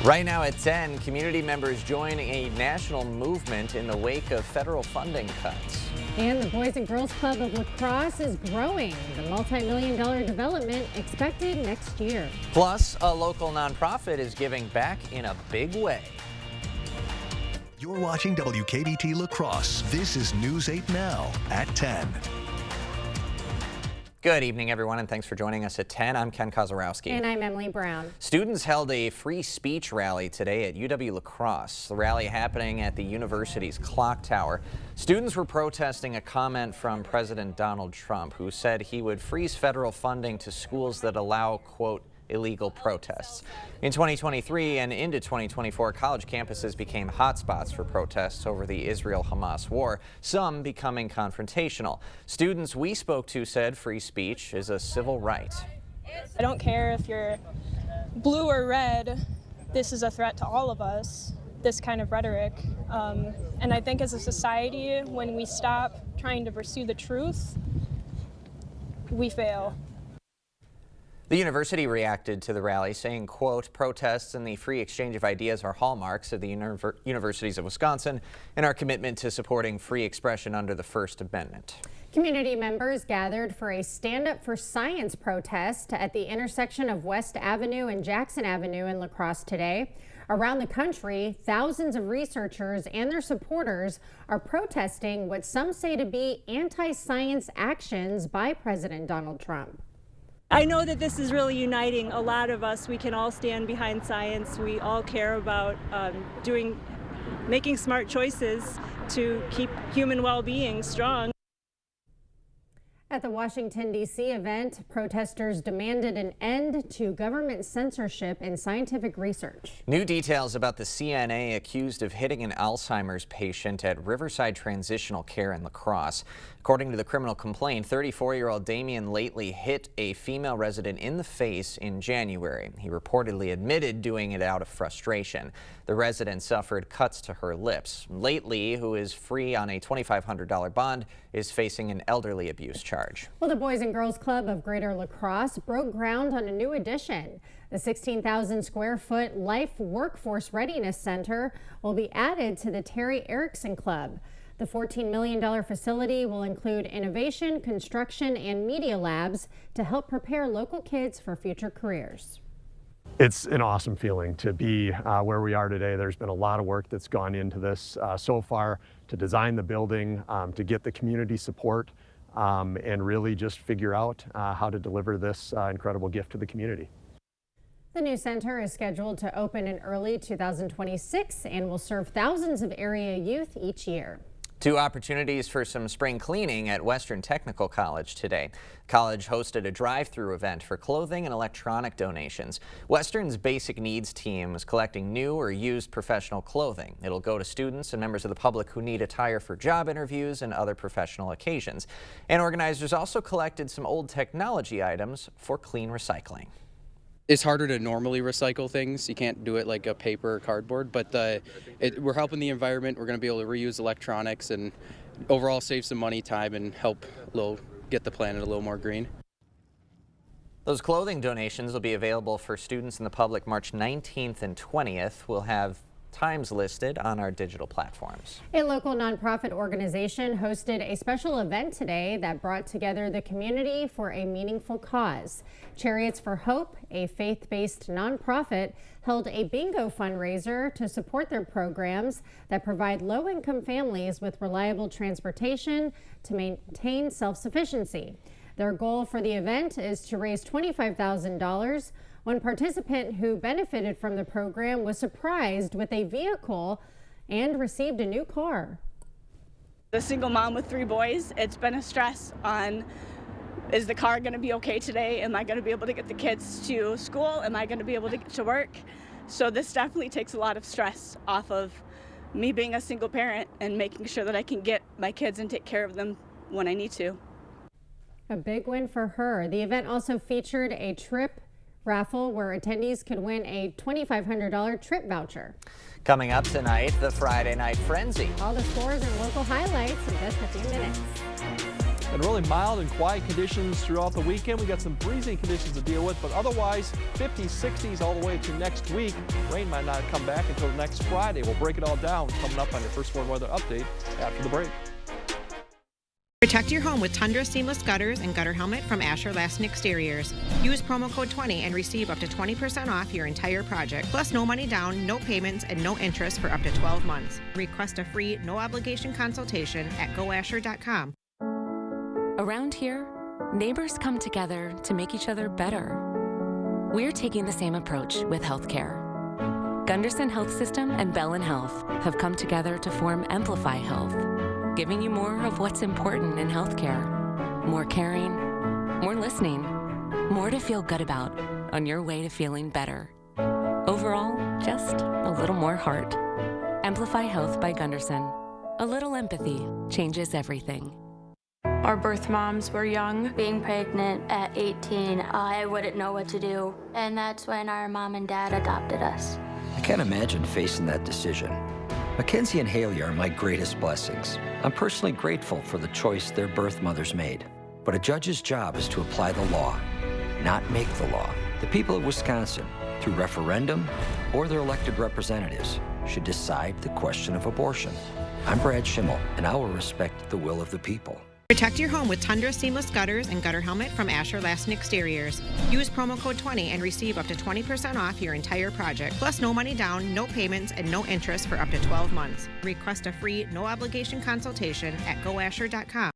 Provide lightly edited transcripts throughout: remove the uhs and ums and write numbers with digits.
Right now at 10, community members join a national movement in the wake of federal funding cuts. And the Boys and Girls Club of La Crosse is growing. The multi-million-dollar development expected next year. Plus, a local nonprofit is giving back in a big way. You're watching WKBT La Crosse. This is News 8 Now at 10. Good evening, everyone, and thanks for joining us at 10. I'm Ken Kozarowski. And I'm Emily Brown. Students held a free speech rally today at UW La Crosse. The rally happening at the university's clock tower. Students were protesting a comment from President Donald Trump, who said he would freeze federal funding to schools that allow, quote, illegal protests. In 2023 and into 2024, college campuses became hotspots for protests over the Israel-Hamas war, some becoming confrontational. Students we spoke to said free speech is a civil right. I don't care if you're blue or red, this is a threat to all of us, this kind of rhetoric. And I think as a society, when we stop trying to pursue the truth, we fail. The university reacted to the rally, saying, quote, protests and the free exchange of ideas are hallmarks of the universities of Wisconsin and our commitment to supporting free expression under the First Amendment. Community members gathered for a Stand Up for Science protest at the intersection of West Avenue and Jackson Avenue in La Crosse today. Around the country, thousands of researchers and their supporters are protesting what some say to be anti-science actions by President Donald Trump. I know that this is really uniting a lot of us. We can all stand behind science. We all care about making smart choices to keep human well-being strong. At the Washington, D.C. event, protesters demanded an end to government censorship in scientific research. New details about the CNA accused of hitting an Alzheimer's patient at Riverside Transitional Care in La Crosse. According to the criminal complaint, 34-year-old Damian Lately hit a female resident in the face in January. He reportedly admitted doing it out of frustration. The resident suffered cuts to her lips. Lately, who is free on a $2,500 bond, is facing an elderly abuse charge. Well, the Boys and Girls Club of Greater La Crosse broke ground on a new addition. The 16,000 square foot Life Workforce Readiness Center will be added to the Terry Erickson Club. The $14 million facility will include innovation, construction, and media labs to help prepare local kids for future careers. It's an awesome feeling to be where we are today. There's been a lot of work that's gone into this so far to design the building, to get the community support, and really just figure out how to deliver this incredible gift to the community. The new center is scheduled to open in early 2026 and will serve thousands of area youth each year. Two opportunities for some spring cleaning at Western Technical College today. College hosted a drive-through event for clothing and electronic donations. Western's Basic Needs team is collecting new or used professional clothing. It'll go to students and members of the public who need attire for job interviews and other professional occasions. And organizers also collected some old technology items for clean recycling. It's harder to normally recycle things. You can't do it like a paper or cardboard, but we're helping the environment. We're going to be able to reuse electronics and overall save some money, time, and help get the planet a little more green. Those clothing donations will be available for students and the public March 19th and 20th. We'll have times listed on our digital platforms. A local nonprofit organization hosted a special event today that brought together the community for a meaningful cause. Chariots for Hope, a faith-based nonprofit, held a bingo fundraiser to support their programs that provide low-income families with reliable transportation to maintain self-sufficiency. Their goal for the event is to raise $25,000. One participant who benefited from the program was surprised with a vehicle and received a new car. A single mom with 3 boys, it's been a stress on, is the car going to be okay today? Am I going to be able to get the kids to school? Am I going to be able to get to work? So this definitely takes a lot of stress off of me being a single parent and making sure that I can get my kids and take care of them when I need to. A big win for her. The event also featured a trip raffle where attendees could win a $2,500 trip voucher. Coming up tonight, the Friday Night Frenzy. All the scores and local highlights in just a few minutes. And really mild and quiet conditions throughout the weekend. We got some breezy conditions to deal with, but otherwise 50s, 60s all the way to next week. Rain might not come back until next Friday. We'll break it all down coming up on your First Warn Weather Update after the break. Protect your home with Tundra seamless gutters and gutter helmet from Asher Laston Exteriors. Use promo code 20 and receive up to 20% off your entire project. Plus no money down, no payments, and no interest for up to 12 months. Request a free, no obligation consultation at goasher.com. Around here, neighbors come together to make each other better. We're taking the same approach with healthcare. Gunderson Health System and Bellin Health have come together to form Amplify Health, giving you more of what's important in healthcare. More caring, more listening, more to feel good about on your way to feeling better. Overall, just a little more heart. Amplify Health by Gunderson. A little empathy changes everything. Our birth moms were young. Being pregnant at 18, I wouldn't know what to do. And that's when our mom and dad adopted us. I can't imagine facing that decision. Mackenzie and Haley are my greatest blessings. I'm personally grateful for the choice their birth mothers made. But a judge's job is to apply the law, not make the law. The people of Wisconsin, through referendum or their elected representatives, should decide the question of abortion. I'm Brad Schimmel, and I will respect the will of the people. Protect your home with Tundra seamless gutters and gutter helmet from Asher Laston Exteriors. Use promo code 20 and receive up to 20% off your entire project. Plus no money down, no payments, and no interest for up to 12 months. Request a free, no obligation consultation at goasher.com.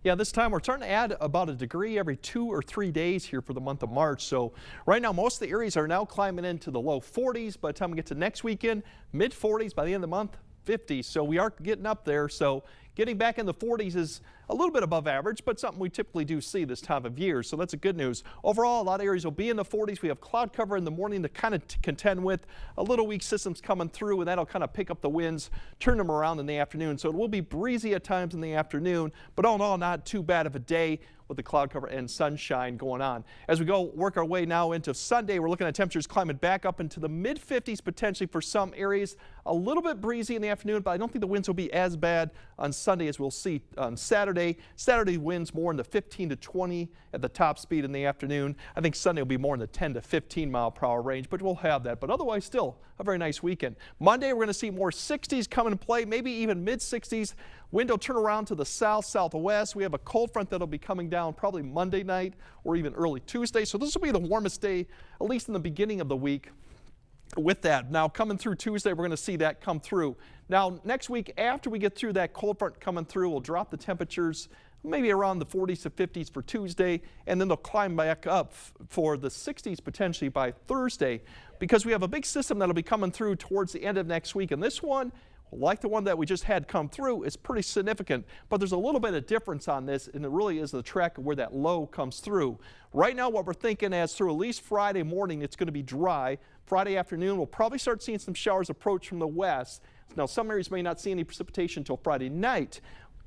Yeah, this time we're starting to add about a degree every 2 or 3 days here for the month of March. So right now, most of the areas are now climbing into the low 40s. By the time we get to next weekend, mid 40s. By the end of the month, 50s. So we are getting up there. So getting back in the 40s is a little bit above average, but something we typically do see this time of year. So that's a good news. Overall, a lot of areas will be in the 40s. We have cloud cover in the morning to kind of contend with. A little weak system's coming through, and that'll kind of pick up the winds, turn them around in the afternoon. So it will be breezy at times in the afternoon, but all in all, not too bad of a day with the cloud cover and sunshine going on. As we go work our way now into Sunday, we're looking at temperatures climbing back up into the mid 50s potentially for some areas. A little bit breezy in the afternoon, but I don't think the winds will be as bad on Sunday as we'll see on Saturday. Saturday winds more in the 15 to 20 at the top speed in the afternoon. I think Sunday will be more in the 10 to 15 mile per hour range, but we'll have that. But otherwise, still a very nice weekend. Monday, we're going to see more 60s come into play, maybe even mid 60s. Wind will turn around to the south, southwest. We have a cold front that'll be coming down probably Monday night or even early Tuesday. So this will be the warmest day, at least in the beginning of the week. With that, now coming through Tuesday, we're going to see that come through. Now next week, after we get through that cold front coming through, we'll drop the temperatures maybe around the 40s to 50s for Tuesday, and then they'll climb back up for the 60s potentially by Thursday, because we have a big system that'll be coming through towards the end of next week. And this one, like the one that we just had come through, is pretty significant, but there's a little bit of difference on this, and it really is the track of where that low comes through. Right now, what we're thinking as through at least Friday morning, it's going to be dry. Friday afternoon, we'll probably start seeing some showers approach from the west. Now, some areas may not see any precipitation until Friday night,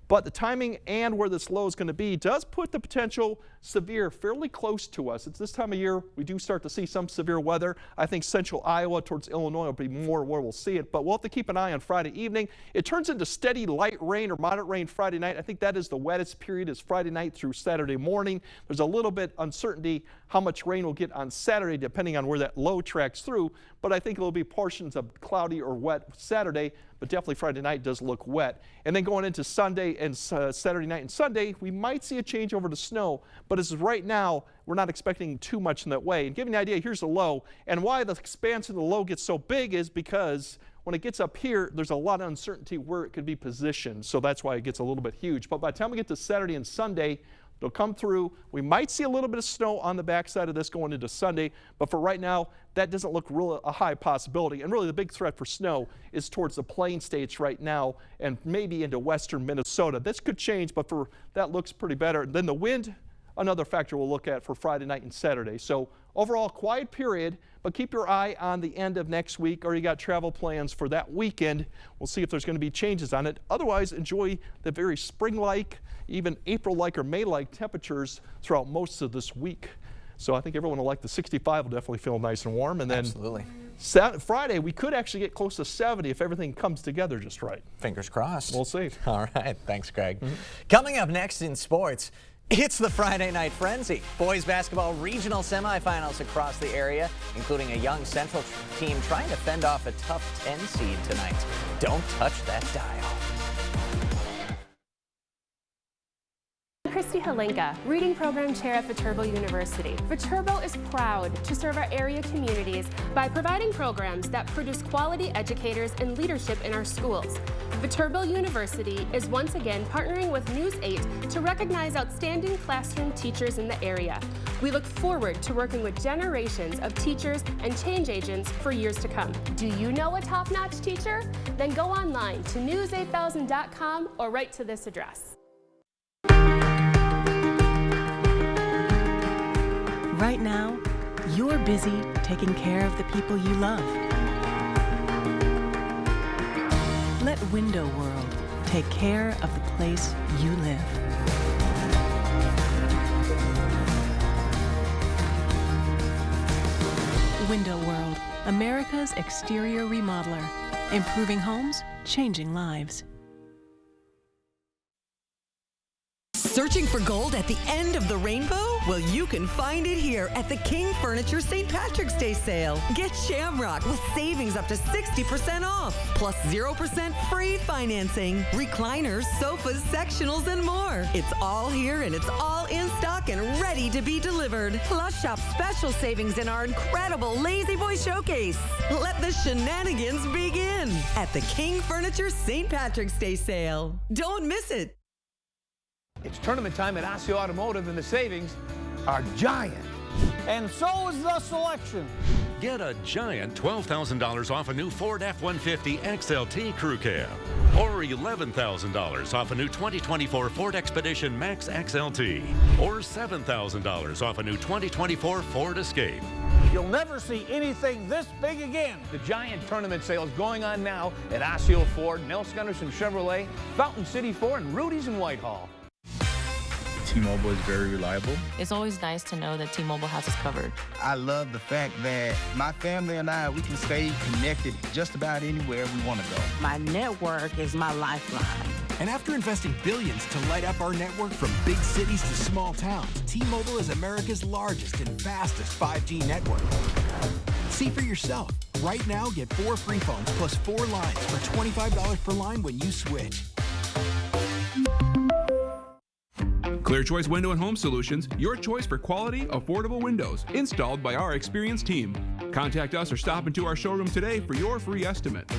but the timing and where this low is going to be does put the potential severe fairly close to us. It's this time of year we do start to see some severe weather. I think central Iowa towards Illinois will be more where we'll see it, but we'll have to keep an eye on Friday evening. It turns into steady light rain or moderate rain Friday night. I think that is the wettest period, is Friday night through Saturday morning. There's a little bit uncertainty how much rain we'll get on Saturday depending on where that low tracks through, but I think it'll be portions of cloudy or wet Saturday, but definitely Friday night does look wet. And then going into Sunday and Saturday night and Sunday, we might see a change over to snow, but as of right now, we're not expecting too much in that way. And giving you an idea, here's the low, and why the expanse of the low gets so big is because when it gets up here, there's a lot of uncertainty where it could be positioned, so that's why it gets a little bit huge. But by the time we get to Saturday and Sunday, it'll come through. We might see a little bit of snow on the backside of this going into Sunday, but for right now, that doesn't look really a high possibility. And really the big threat for snow is towards the plain states right now and maybe into western Minnesota. This could change, but for that looks pretty better. And then the wind, another factor we'll look at for Friday night and Saturday. So overall, quiet period, but keep your eye on the end of next week, or you got travel plans for that weekend. We'll see if there's going to be changes on it. Otherwise, enjoy the very spring-like, even April-like or May-like temperatures throughout most of this week. So I think everyone will like the 65. Will definitely feel nice and warm. And then Absolutely. Friday, we could actually get close to 70 if everything comes together just right. Fingers crossed. We'll see. All right. Thanks, Greg. Coming up next in sports, it's the Friday Night Frenzy. Boys basketball regional semifinals across the area, including a young Central team trying to fend off a tough 10 seed tonight. Don't touch that dial. Christy Halenka, Reading Program Chair at Viterbo University. Viterbo is proud to serve our area communities by providing programs that produce quality educators and leadership in our schools. Viterbo University is once again partnering with News 8 to recognize outstanding classroom teachers in the area. We look forward to working with generations of teachers and change agents for years to come. Do you know a top-notch teacher? Then go online to news8000.com or write to this address. Right now, you're busy taking care of the people you love. Let Window World take care of the place you live. Window World, America's exterior remodeler. Improving homes, changing lives. Searching for gold at the end of the rainbow? Well, you can find it here at the King Furniture St. Patrick's Day sale. Get Shamrock with savings up to 60% off, plus 0% free financing, recliners, sofas, sectionals, and more. It's all here and it's all in stock and ready to be delivered. Plus, shop special savings in our incredible Lazy Boy Showcase. Let the shenanigans begin at the King Furniture St. Patrick's Day sale. Don't miss it. It's tournament time at Osseo Automotive, and the savings are giant. And so is the selection. Get a giant $12,000 off a new Ford F-150 XLT Crew Cab, or $11,000 off a new 2024 Ford Expedition Max XLT, or $7,000 off a new 2024 Ford Escape. You'll never see anything this big again. The giant tournament sale is going on now at Osseo Ford, Nelson Gunderson Chevrolet, Fountain City Ford, and Rudy's in Whitehall. T-Mobile is very reliable. It's always nice to know that T-Mobile has us covered. I love the fact that my family and I, we can stay connected just about anywhere we want to go. My network is my lifeline. And after investing billions to light up our network from big cities to small towns, T-Mobile is America's largest and fastest 5G network. See for yourself. Right now, get 4 free phones plus 4 lines for $25 per line when you switch. Clear Choice Window and Home Solutions, your choice for quality, affordable windows, installed by our experienced team. Contact us or stop into our showroom today for your free estimate.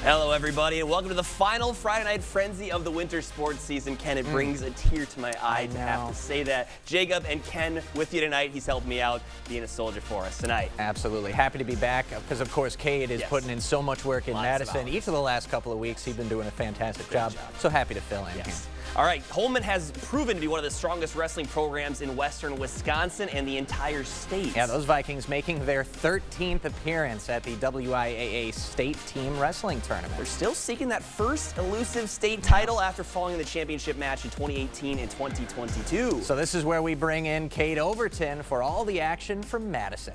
Hello, everybody, and welcome to the final Friday Night Frenzy of the winter sports season. Ken, it brings a tear to my eye to have to say that. Jacob and Ken with you tonight. He's helped me out being a soldier for us tonight. Absolutely. Happy to be back because, of course, Cade is putting in so much work in Madison. Each of the last couple of weeks, he's been doing a fantastic job. So happy to fill in. Yes. All right, Holman has proven to be one of the strongest wrestling programs in Western Wisconsin and the entire state. Yeah, those Vikings making their 13th appearance at the WIAA State Team Wrestling Tournament. They're still seeking that first elusive state title after falling in the championship match in 2018 and 2022. So this is where we bring in Cade Overton for all the action from Madison.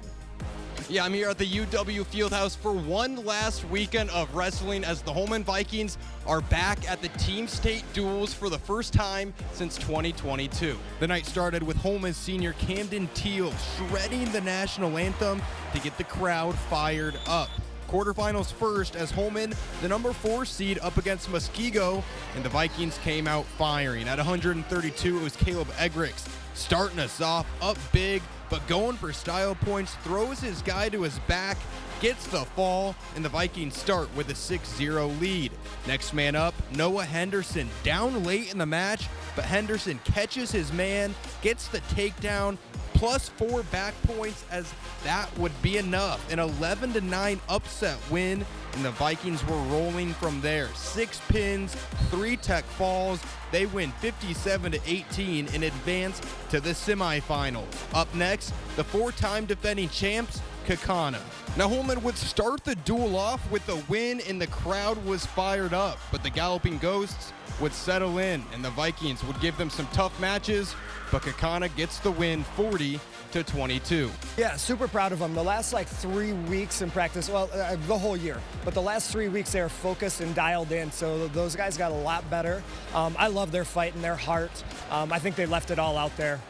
Yeah, I'm here at the UW Fieldhouse for one last weekend of wrestling as the Holman Vikings are back at the Team State Duels for the first time since 2022. The night started with Holman's senior Camden Teal shredding the national anthem to get the crowd fired up. Quarterfinals first as Holman, the number 4 seed, up against Muskego, and the Vikings came out firing. At 132, it was Caleb Egrix starting us off up big, but going for style points, throws his guy to his back, gets the fall, and the Vikings start with a 6-0 lead. Next man up, Noah Henderson, down late in the match, but Henderson catches his man, gets the takedown, plus 4 back points, as that would be enough. An 11-9 upset win, and the Vikings were rolling from there. 6 pins, 3 tech falls. They win 57-18 and advance to the semifinals. Up next, the 4-time defending champs, Kaukauna. Now Holman would start the duel off with the win and the crowd was fired up, but the Galloping Ghosts would settle in and the Vikings would give them some tough matches, but Kaukauna gets the win 40-22. Yeah, super proud of them. The last 3 weeks in practice, well, the whole year, but the last 3 weeks they were focused and dialed in, so those guys got a lot better. I love their fight and their heart. I think they left it all out there.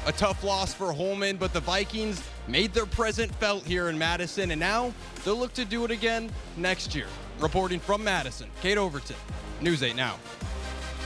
A tough loss for Holman, but the Vikings made their presence felt here in Madison, and now they'll look to do it again next year. Reporting from Madison, Kate Overton, News 8 Now.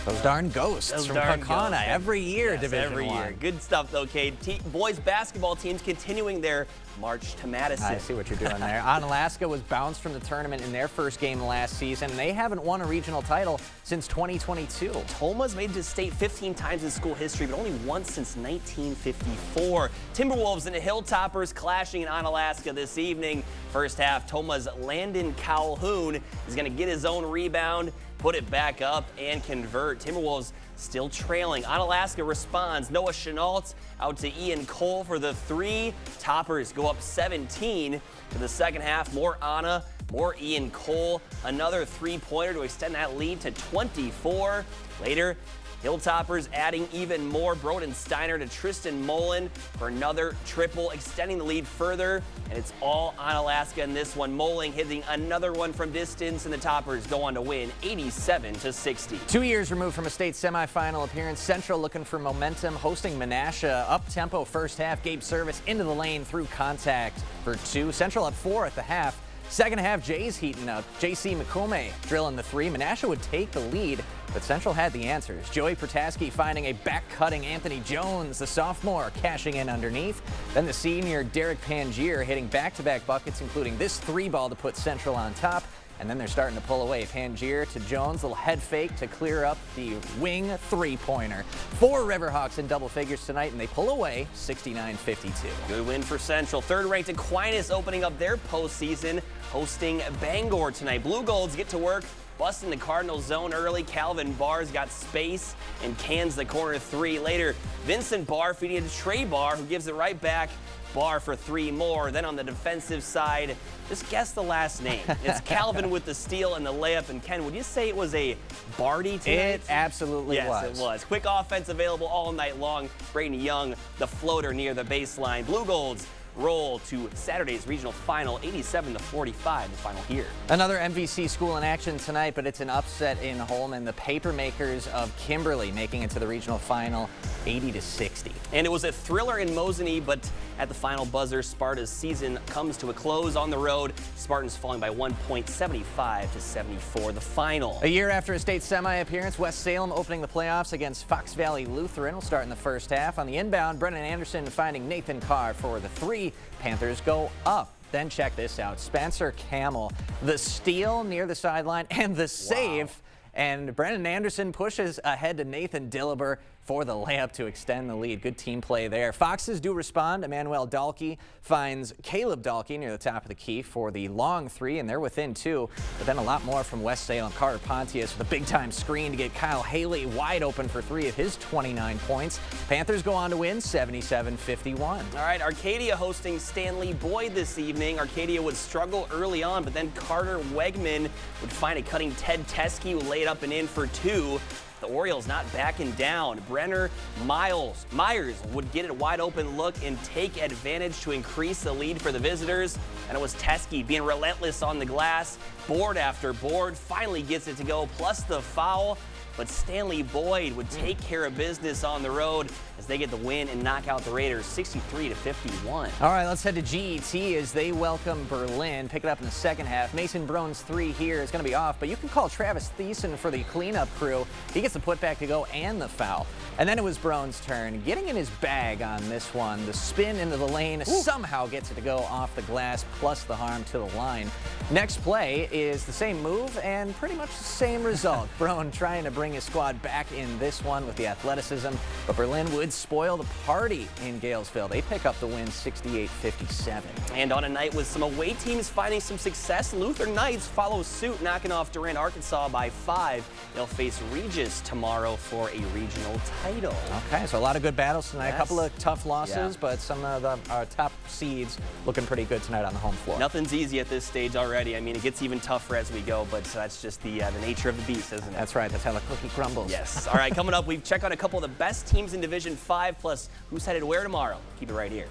Those darn Ghosts from Kaukauna every year, yes, Division every year. Good stuff, though, Kate. Boys basketball teams continuing their march to Madison. I see what you're doing there. Onalaska was bounced from the tournament in their first game last season. They haven't won a regional title since 2022. Toma's made it to state 15 times in school history, but only once since 1954. Timberwolves and the Hilltoppers clashing in Onalaska this evening. First half, Toma's Landon Calhoun is going to get his own rebound, put it back up, and convert. Timberwolves still trailing. Onalaska responds. Noah Chenault out to Ian Cole for the three. Toppers go up 17 to the second half. More Anna, more Ian Cole. Another three-pointer to extend that lead to 24. Later, Hilltoppers adding even more. Broden Steiner to Tristan Mullen for another triple, extending the lead further, and it's all Onalaska in this one. Mullen hitting another one from distance, and the Toppers go on to win 87-60. 2 years removed from a state semifinal appearance, Central looking for momentum, hosting Menasha. Up-tempo first half, Gabe Service into the lane through contact for two. Central up 4 at the half. Second half, Jay's heating up. JC McComay drilling the three. Menasha would take the lead, but Central had the answers. Joey Protaski finding a back-cutting Anthony Jones, the sophomore, cashing in underneath. Then the senior, Derek Pangier, hitting back-to-back buckets, including this three ball to put Central on top. And then they're starting to pull away. Pangier to Jones, little head fake to clear up the wing three-pointer. 4 Riverhawks in double figures tonight, and they pull away 69-52. Good win for Central. Third-ranked Aquinas opening up their postseason, hosting Bangor tonight. Blue Golds get to work, busting the Cardinals zone early. Calvin Barr's got space and cans the corner three. Later, Vincent Barr feeding it to Trey Barr, who gives it right back. Barr for 3 more. Then on the defensive side, just guess the last name. It's Calvin with the steal and the layup. And Ken, would you say it was a Barty tonight? It absolutely was. Yes, it was. Quick offense available all night long. Brayden Young, the floater near the baseline. Blue Golds roll to Saturday's regional final, 87-45, the final here. Another MVC school in action tonight, but it's an upset in Holman. The Papermakers of Kimberly making it to the regional final, 80-60. And it was a thriller in Mosinee, but at the final buzzer, Sparta's season comes to a close on the road. Spartans falling by 1 point, 75-74, the final. A year after a state semi-appearance, West Salem opening the playoffs against Fox Valley Lutheran will start in the first half. On the inbound, Brennan Anderson finding Nathan Carr for the three. Panthers go up. Then check this out. Spencer Camel, the steal near the sideline and the save. Wow. And Brennan Anderson pushes ahead to Nathan Dillaber for the layup to extend the lead. Good team play there. Foxes do respond. Emmanuel Dalkey finds Caleb Dalkey near the top of the key for the long three, and they're within 2. But then a lot more from West Salem. Carter Pontius with a big-time screen to get Kyle Haley wide open for 3 of his 29 points. Panthers go on to win 77-51. All right, Arcadia hosting Stanley Boyd this evening. Arcadia would struggle early on, but then Carter Wegman would find a cutting Ted Teskey, who laid up and in for 2. The Orioles not backing down. Brenner Myers would get a wide open look and take advantage to increase the lead for the visitors. And it was Teskey being relentless on the glass. Board after board, finally gets it to go, plus the foul. But Stanley Boyd would take care of business on the road as they get the win and knock out the Raiders 63-51. All right, let's head to GET as they welcome Berlin. Pick it up in the second half. Mason Brown's 3 here is going to be off, but you can call Travis Thiessen for the cleanup crew. He gets the putback to go and the foul. And then it was Brown's turn. Getting in his bag on this one. The spin into the lane somehow gets it to go off the glass, plus the harm to the line. Next play is the same move and pretty much the same result. Broen trying to bring his squad back in this one with the athleticism, but Berlin would spoil the party in Galesville. They pick up the win 68-57. And on a night with some away teams finding some success, Luther Knights follow suit, knocking off Durant, Arkansas by 5. They'll face Regis tomorrow for a regional title. Okay, so a lot of good battles tonight. Yes. A couple of tough losses, but some of the top seeds looking pretty good tonight on the home floor. Nothing's easy at this stage already. I mean, it gets even tougher as we go, but that's just the nature of the beast, isn't it? That's right. That's how the cookie crumbles. Yes. All right, coming up, we check on a couple of the best teams in Division 5, plus who's headed where tomorrow. Keep it right here.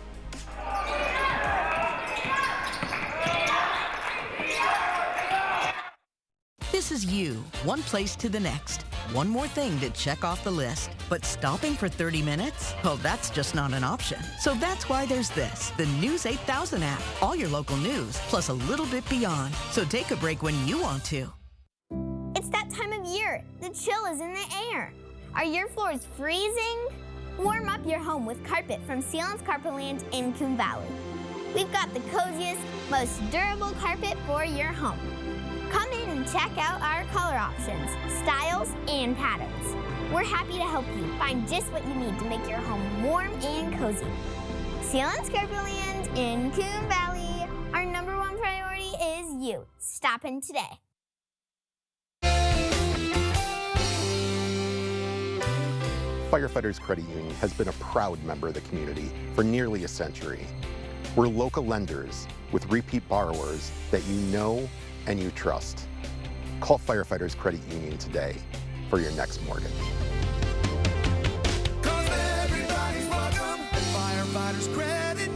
This is you, one place to the next. One more thing to check off the list. But stopping for 30 minutes? Well, that's just not an option. So that's why there's this, the News 8000 app. All your local news, plus a little bit beyond. So take a break when you want to. It's that time of year. The chill is in the air. Are your floors freezing? Warm up your home with carpet from Sealands Carpetland in Coon Valley. We've got the coziest, most durable carpet for your home. Come in and check out our color options, styles, and patterns. We're happy to help you find just what you need to make your home warm and cozy. Sealands Carpetland in Coon Valley. Our #1 priority is you. Stop in today. Firefighters Credit Union has been a proud member of the community for nearly a century. We're local lenders with repeat borrowers that you know and you trust. Call Firefighters Credit Union today for your next mortgage. Everybody's welcome at Firefighters Credit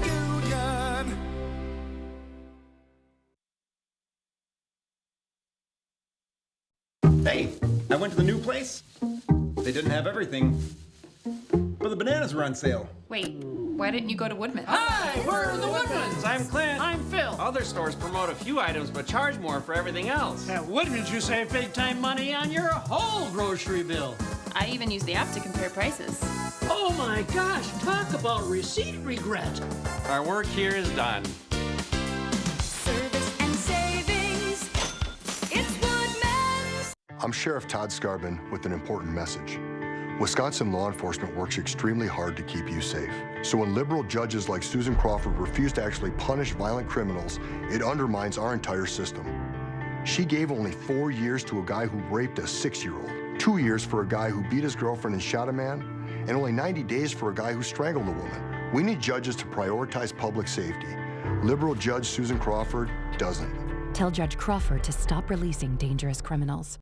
Union. Hey, I went to the new place. They didn't have everything, but the bananas were on sale. Wait, why didn't you go to Woodman's? Hi, we're the Woodmans. I'm Clint. I'm Phil. Other stores promote a few items but charge more for everything else. At Woodman's, you save big time money on your whole grocery bill. I even use the app to compare prices. Oh my gosh, talk about receipt regret. Our work here is done. Service and savings. It's Woodman's. I'm Sheriff Todd Skarbin with an important message. Wisconsin law enforcement works extremely hard to keep you safe. So when liberal judges like Susan Crawford refuse to actually punish violent criminals, it undermines our entire system. She gave only 4 years to a guy who raped a 6-year-old, 2 years for a guy who beat his girlfriend and shot a man, and only 90 days for a guy who strangled a woman. We need judges to prioritize public safety. Liberal Judge Susan Crawford doesn't. Tell Judge Crawford to stop releasing dangerous criminals.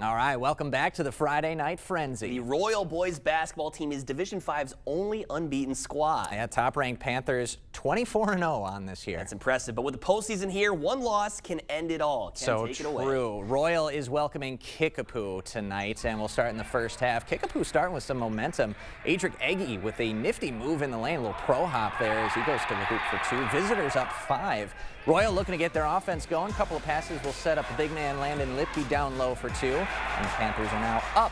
All right, welcome back to the Friday Night Frenzy. The Royal boys basketball team is Division 5's only unbeaten squad. Yeah, top-ranked Panthers 24-0 on this year. That's impressive, but with the postseason here, one loss can end it all. Ken, take it away. True. Royal is welcoming Kickapoo tonight, and we'll start in the first half. Kickapoo starting with some momentum. Adric Eggy with a nifty move in the lane, a little pro hop there as he goes to the hoop for 2. Visitors up 5. Royal looking to get their offense going. Couple of passes will set up the big man Landon Lipke down low for 2. And the Panthers are now up.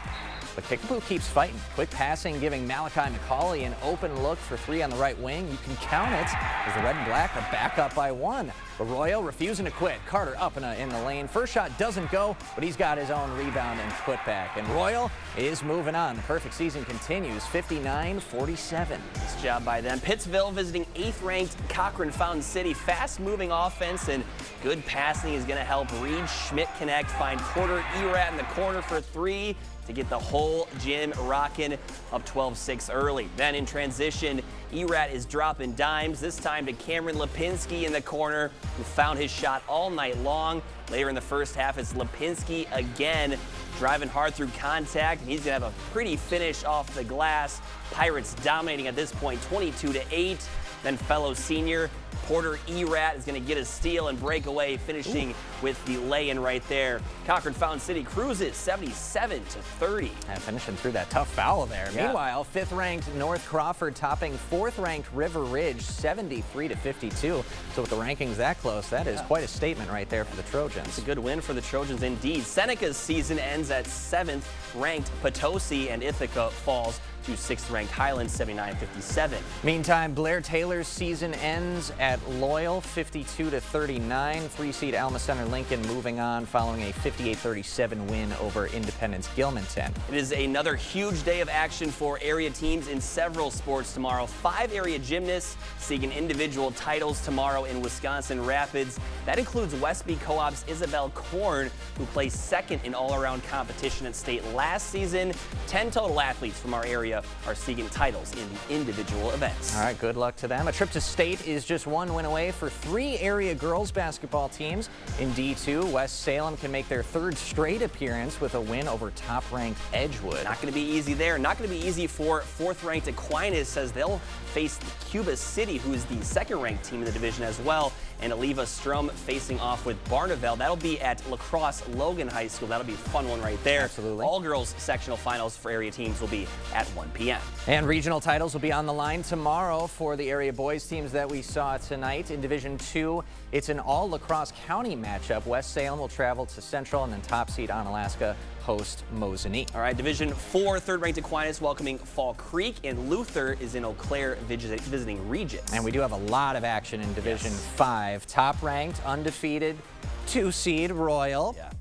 But Kickapoo keeps fighting. Quick passing, giving Malachi McCauley an open look for 3 on the right wing. You can count it as the red and black are back up by 1. But Royal refusing to quit. Carter up in the lane. First shot doesn't go, but he's got his own rebound and putback. And Royal is moving on. The perfect season continues, 59-47. Nice job by them. Pittsville visiting 8th-ranked Cochrane Fountain City. Fast-moving offense and good passing is going to help Reed Schmidt connect. Find Porter Erat in the corner for 3. To get the whole gym rocking, up 12-6 early. Then in transition, Erat is dropping dimes, this time to Cameron Lipinski in the corner, who found his shot all night long. Later in the first half, it's Lipinski again, driving hard through contact, and he's gonna have a pretty finish off the glass. Pirates dominating at this point, 22-8. Then fellow senior Porter Erat is going to get a steal and break away, finishing with the lay-in right there. Cochrane Fountain City cruises 77-30. And finishing through that tough foul there. Yeah. Meanwhile, 5th-ranked North Crawford topping 4th-ranked River Ridge 73-52. So with the rankings that close, that is quite a statement right there for the Trojans. It's a good win for the Trojans indeed. Seneca's season ends at 7th-ranked Potosi, and Ithaca falls to 6th-ranked Highland 79-57. Meantime, Blair Taylor's season ends at Loyal 52-39. 3-seed Alma Center Lincoln moving on following a 58-37 win over Independence Gilmanton. It is another huge day of action for area teams in several sports tomorrow. 5 area gymnasts seeking individual titles tomorrow in Wisconsin Rapids. That includes Westby Co-op's Isabel Korn, who placed second in all-around competition at state last season. 10 total athletes from our area are seeking titles in the individual events. All right, good luck to them. A trip to state is just one win away for 3 area girls basketball teams. In D2, West Salem can make their 3rd straight appearance with a win over top-ranked Edgewood. Not going to be easy there. Not going to be easy for 4th-ranked Aquinas, as they'll face Cuba City, who is the 2nd-ranked team in the division as well, and Aliva Strom facing off with Barneveld. That'll be at La Crosse Logan High School. That'll be a fun one right there. Absolutely. All girls sectional finals for area teams will be at 1 p.m. And regional titles will be on the line tomorrow for the area boys teams that we saw tonight. In Division 2, it's an all La Crosse County matchup. West Salem will travel to Central, and then top seed Onalaska host Mosinee. All right, Division 4, 3rd-ranked Aquinas welcoming Fall Creek, and Luther is in Eau Claire visiting Regis. And we do have a lot of action in Division 5. Top-ranked, undefeated, 2-seed Royal. Yeah.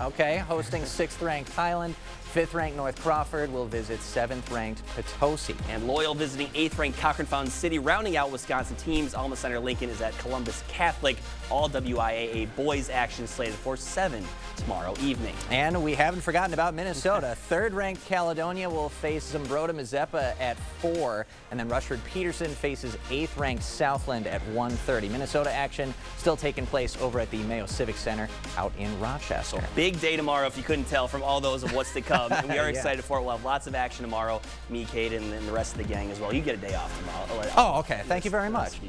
Okay, hosting 6th-ranked Highland. 5th-ranked North Crawford will visit 7th-ranked Potosi. And Loyal visiting 8th-ranked Cochrane-Fountain City. Rounding out Wisconsin teams, Alma Center Lincoln is at Columbus Catholic. All WIAA boys action slated for 7 tomorrow evening. And we haven't forgotten about Minnesota. 3rd-ranked Caledonia will face Zumbrota Mazeppa at 4, and then Rushford Peterson faces 8th-ranked Southland at 1:30. Minnesota action still taking place over at the Mayo Civic Center out in Rochester. Big day tomorrow, if you couldn't tell from all those of what's to come. And we are Yeah. excited for it. We'll have lots of action tomorrow. Me, Kate, and the rest of the gang as well. You get a day off tomorrow. Oh, okay. Thank you very much.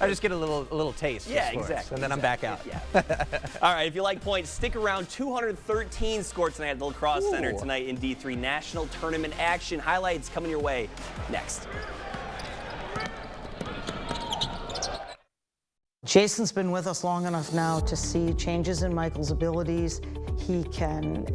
I just get a little taste. Yeah, for sports, exactly. and then I'm back out. Yeah. All right, if you like points, stick around. 213 scored tonight at the La Crosse Center tonight in D3 National Tournament action. Highlights coming your way next. Jason's been with us long enough now to see changes in Michael's abilities. He can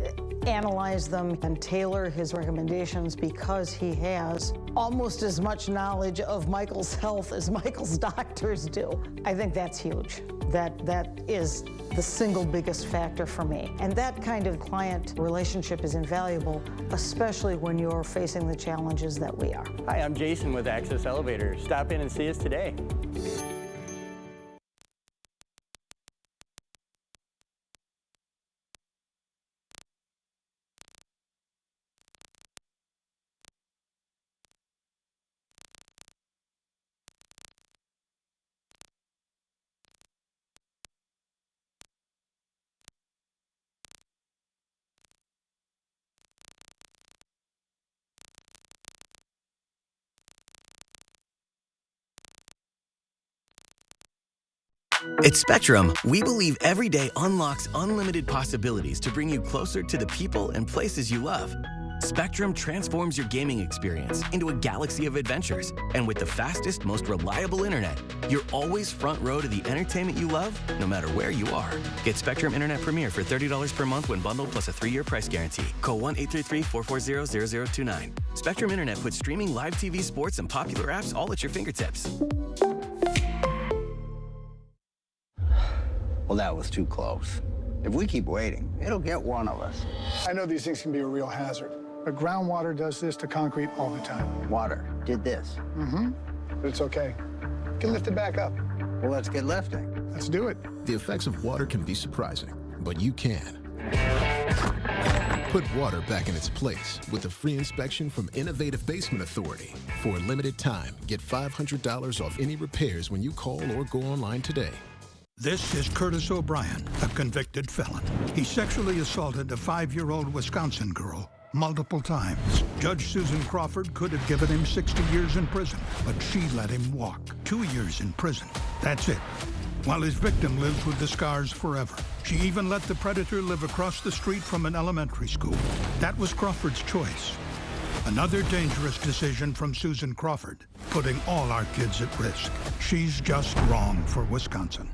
analyze them and tailor his recommendations because he has almost as much knowledge of Michael's health as Michael's doctors do. I think that's huge. That is the single biggest factor for me. And that kind of client relationship is invaluable, especially when you're facing the challenges that we are. Hi, I'm Jason with Access Elevators. Stop in and see us today. At Spectrum, we believe every day unlocks unlimited possibilities to bring you closer to the people and places you love. Spectrum transforms your gaming experience into a galaxy of adventures. And with the fastest, most reliable internet, you're always front row to the entertainment you love, no matter where you are. Get Spectrum Internet Premier for $30 per month when bundled plus a 3-year price guarantee. Call 1-833-440-0029. Spectrum Internet puts streaming live TV, sports, and popular apps all at your fingertips. Well, that was too close. If we keep waiting, it'll get one of us. I know these things can be a real hazard, but groundwater does this to concrete all the time. Water did this. Mm-hmm. But it's okay. You can lift it back up. Well, let's get lifting. Let's do it. The effects of water can be surprising, but you can. Put water back in its place with a free inspection from Innovative Basement Authority. For a limited time, get $500 off any repairs when you call or go online today. This is Curtis O'Brien, a convicted felon. He sexually assaulted a 5-year-old Wisconsin girl multiple times. Judge Susan Crawford could have given him 60 years in prison, but she let him walk. 2 years in prison. That's it. While his victim lives with the scars forever. She even let the predator live across the street from an elementary school. That was Crawford's choice. Another dangerous decision from Susan Crawford, putting all our kids at risk. She's just wrong for Wisconsin.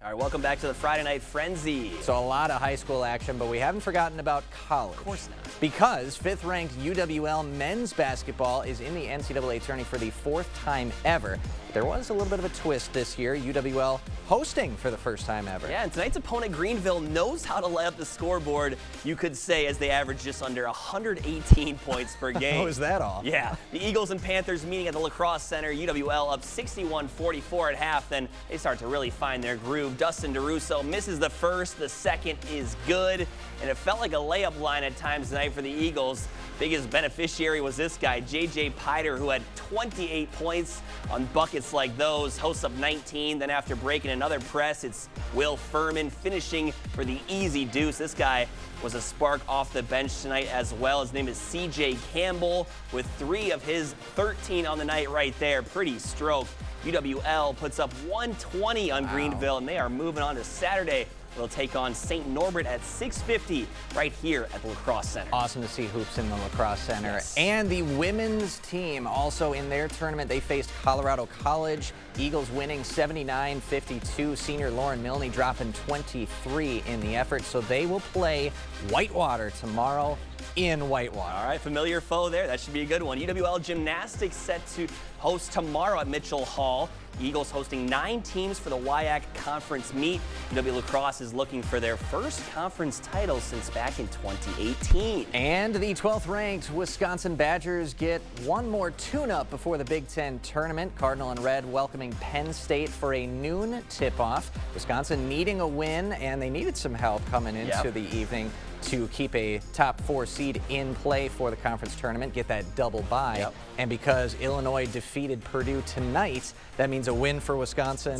All right, welcome back to the Friday Night Frenzy. So a lot of high school action, but we haven't forgotten about college. Of course not. Because 5th-ranked UWL men's basketball is in the NCAA tourney for the 4th time ever. There was a little bit of a twist this year. UWL hosting for the first time ever. Yeah, and tonight's opponent, Greenville, knows how to lay up the scoreboard, you could say, as they average just under 118 points per game. Oh, is that all? Yeah. The Eagles and Panthers meeting at the Lacrosse Center. UWL up 61-44 at half. Then they start to really find their groove. Dustin DeRusso misses the first. The second is good. And it felt like a layup line at times tonight for the Eagles. Biggest beneficiary was this guy, J.J. Piter, who had 28 points on buckets like those. Hosts up 19. Then after breaking another press, it's Will Furman finishing for the easy deuce. This guy was a spark off the bench tonight as well. His name is C.J. Campbell with 3 of his 13 on the night right there. Pretty stroke. UWL puts up 120 on Greenville, and they are moving on to Saturday. They'll take on St. Norbert at 6:50 right here at the Lacrosse Center. Awesome to see hoops in the Lacrosse Center. Yes. And the women's team also in their tournament. They faced Colorado College. Eagles winning 79-52. Senior Lauren Milne dropping 23 in the effort. So they will play Whitewater tomorrow in Whitewater. All right, familiar foe there. That should be a good one. UWL Gymnastics set to host tomorrow at Mitchell Hall. Eagles hosting 9 teams for the WIAC Conference meet. UW Lacrosse is looking for their first conference title since back in 2018. And the 12th-ranked Wisconsin Badgers get one more tune-up before the Big Ten tournament. Cardinal and Red welcoming Penn State for a noon tip-off. Wisconsin needing a win, and they needed some help coming into the evening to keep a top 4 seed in play for the conference tournament, get that double bye. And because Illinois defeated Purdue tonight, that means a win for Wisconsin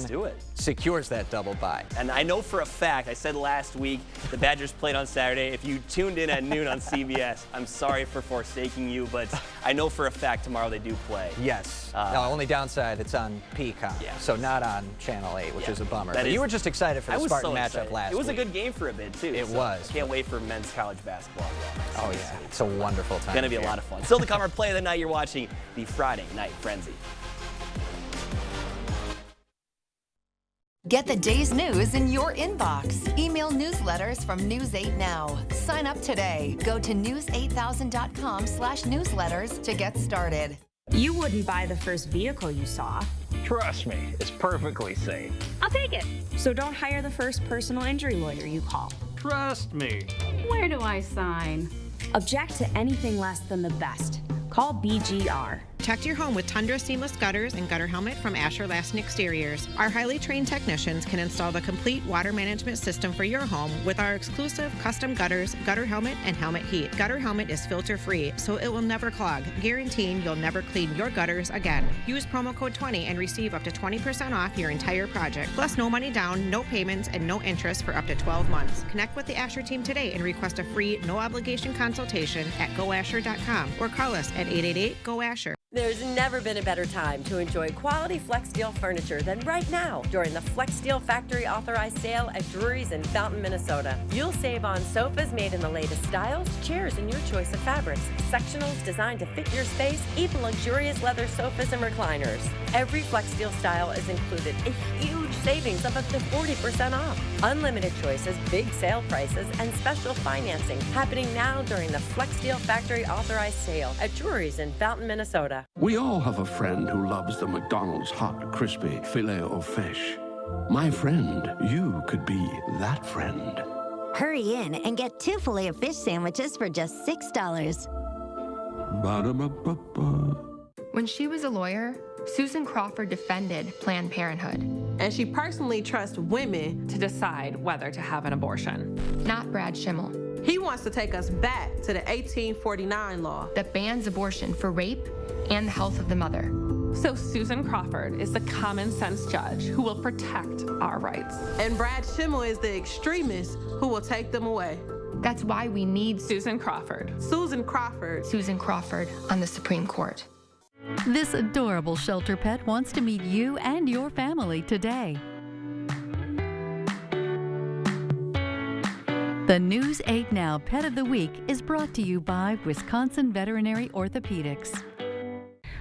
secures that double bye. And I know for a fact, I said last week, the Badgers played on Saturday. If you tuned in at noon on CBS, I'm sorry for forsaking you, but I know for a fact tomorrow they do play. Yes. No, only downside, it's on Peacock, so not on Channel 8, which is a bummer. But you were just excited for the Spartan matchup last week. It was a good game for a bit, too. It was. Can't wait for men's college basketball as well. Oh, yeah. It's a wonderful time. It's going to be a lot of fun. Still to come, our play of the night. You're watching the Friday Night Frenzy. Get the day's news in your inbox. Email newsletters from News 8 Now. Sign up today. Go to news8000.com/newsletters to get started. You wouldn't buy the first vehicle you saw. Trust me, it's perfectly safe. I'll take it. So don't hire the first personal injury lawyer you call. Trust me. Where do I sign? Object to anything less than the best. Call BGR. Protect your home with Tundra seamless gutters and gutter helmet from Asher Laston Exteriors. Our highly trained technicians can install the complete water management system for your home with our exclusive custom gutters, gutter helmet, and helmet heat. Gutter helmet is filter free, so it will never clog, guaranteeing you'll never clean your gutters again. Use promo code 20 and receive up to 20% off your entire project. Plus no money down, no payments, and no interest for up to 12 months. Connect with the Asher team today and request a free, no obligation consultation at goasher.com or call us at 888-GO-ASHER. There's never been a better time to enjoy quality FlexSteel furniture than right now during the FlexSteel Factory Authorized Sale at Drury's in Fountain, Minnesota. You'll save on sofas made in the latest styles, chairs in your choice of fabrics, sectionals designed to fit your space, even luxurious leather sofas and recliners. Every FlexSteel style is included a huge savings of up to 40% off. Unlimited choices, big sale prices, and special financing happening now during the FlexSteel Factory Authorized Sale at Drury's in Fountain, Minnesota. We all have a friend who loves the McDonald's hot, crispy Filet-O-Fish. My friend, you could be that friend. Hurry in and get 2 Filet-O-Fish sandwiches for just $6. Ba-da-ba-ba-ba. When she was a lawyer, Susan Crawford defended Planned Parenthood. And she personally trusts women to decide whether to have an abortion. Not Brad Schimmel. He wants to take us back to the 1849 law that bans abortion for rape and the health of the mother. So Susan Crawford is the common sense judge who will protect our rights. And Brad Schimmel is the extremist who will take them away. That's why we need Susan Crawford. Susan Crawford. Susan Crawford on the Supreme Court. This adorable shelter pet wants to meet you and your family today. The News 8 Now Pet of the Week is brought to you by Wisconsin Veterinary Orthopedics.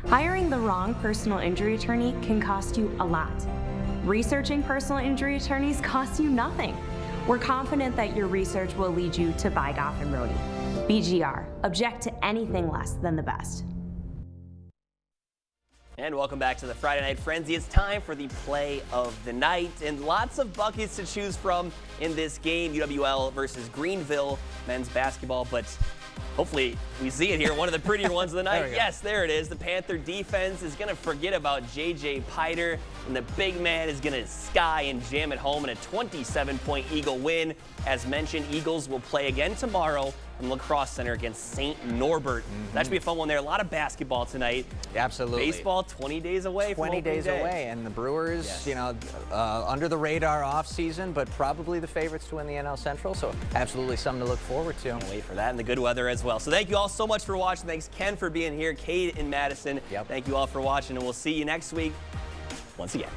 Hiring the wrong personal injury attorney can cost you a lot. Researching personal injury attorneys costs you nothing. We're confident that your research will lead you to buy Goff & Rooney. BGR, object to anything less than the best. And welcome back to the Friday Night Frenzy. It's time for the play of the night, and lots of buckets to choose from in this game, UWL versus Greenville men's basketball, but hopefully we see it here, one of the prettier ones of the night. Yes, there it is. The Panther defense is going to forget about J.J. Piter, and the big man is going to sky and jam it home in a 27-point Eagle win. As mentioned, Eagles will play again tomorrow in La Crosse Center against St. Norbert. That should be a fun one there. A lot of basketball tonight. Absolutely. Baseball 20 days away from 20 days opening day. away, and the Brewers, you know, under the radar off season, but probably the favorites to win the NL Central, so absolutely something to look forward to. Can't wait for that and the good weather as well. So thank you all so much for watching. Thanks, Ken, for being here, Cade and Madison. Thank you all for watching, and we'll see you next week once again.